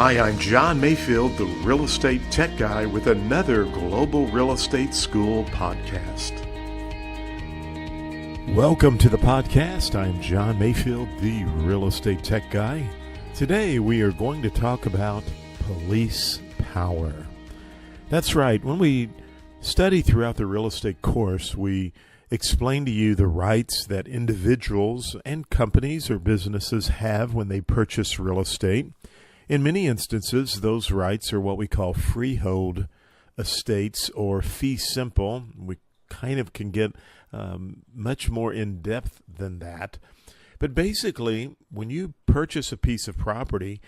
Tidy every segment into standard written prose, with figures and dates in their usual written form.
Hi, I'm John Mayfield, the Real Estate Tech Guy, with another Global Real Estate School podcast. Welcome to the podcast. I'm John Mayfield, the Real Estate Tech Guy. Today we are going to talk about police power. That's right. When we study throughout the real estate course, we explain to you the rights that individuals and companies or businesses have when they purchase real estate. In many instances, those rights are what we call freehold estates or fee simple. We kind of can get much more in depth than that. But basically, when you purchase a piece of property,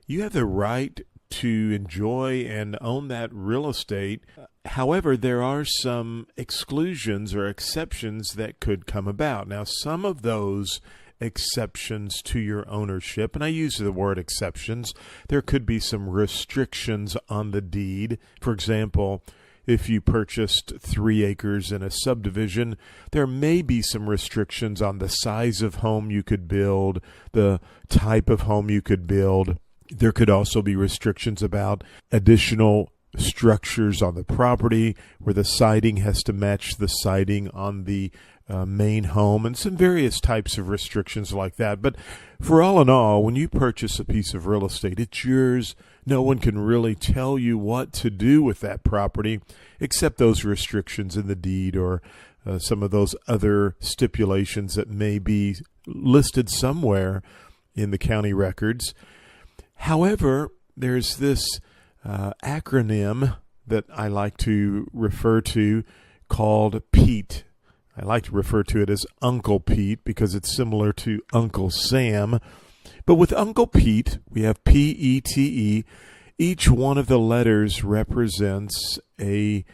you have the right to enjoy and own that real estate. However, there are some exclusions or exceptions that could come about. Now, some of those exceptions to your ownership, and I use the word exceptions, there could be some restrictions on the deed. For example, if you purchased 3 acres in a subdivision, there may be some restrictions on the size of home you could build, the type of home you could build. There could also be restrictions about additional structures on the property where the siding has to match the siding on the main home, and some various types of restrictions like that. But for all in all, when you purchase a piece of real estate, it's yours. No one can really tell you what to do with that property except those restrictions in the deed or some of those other stipulations that may be listed somewhere in the county records. However, there's this acronym that I like to refer to called P.E.T.E. I like to refer to it as Uncle Pete because it's similar to Uncle Sam. But with Uncle Pete, we have P.E.T.E. Each one of the letters represents a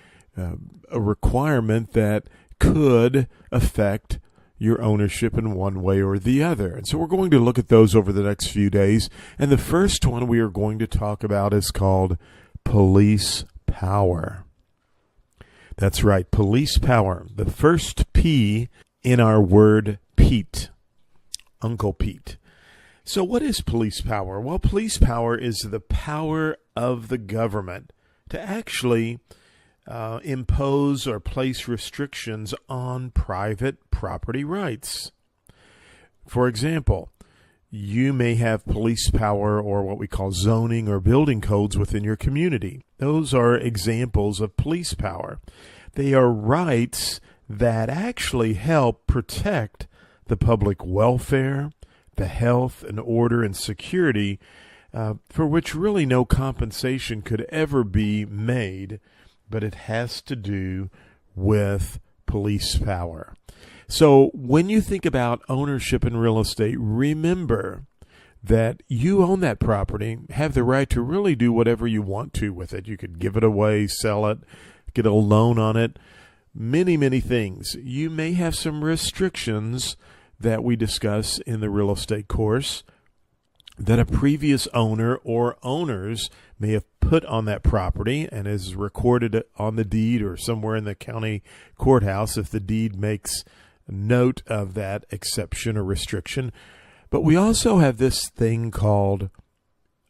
requirement that could affect your ownership in one way or the other. And so we're going to look at those over the next few days. And the first one we are going to talk about is called police power. That's right, police power. The first P in our word Pete, Uncle Pete. So what is police power? Well, police power is the power of the government to actually impose or place restrictions on private property rights. For example, you may have police power or what we call zoning or building codes within your community. Those are examples of police power. They are rights that actually help protect the public welfare, the health and order and security, for which really no compensation could ever be made, but it has to do with police power. So when you think about ownership in real estate, remember that you own that property, have the right to really do whatever you want to with it. You could give it away, sell it, get a loan on it, many, many things. You may have some restrictions that we discuss in the real estate course that a previous owner or owners may have put on that property and is recorded on the deed or somewhere in the county courthouse if the deed makes note of that exception or restriction. But we also have this thing called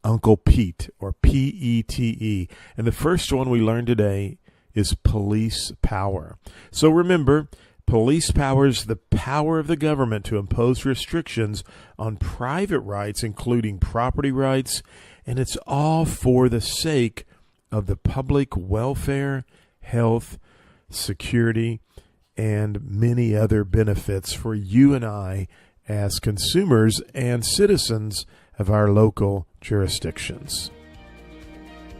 Uncle Pete or P.E.T.E. And the first one we learned today is police power. So remember, police power is the power of the government to impose restrictions on private rights, including property rights, and it's all for the sake of the public welfare, health, security, and many other benefits for you and I as consumers and citizens of our local jurisdictions.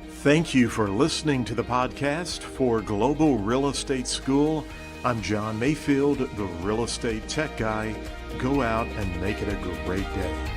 Thank you for listening to the podcast for Global Real Estate School. I'm John Mayfield, the Real Estate Tech Guy. Go out and make it a great day.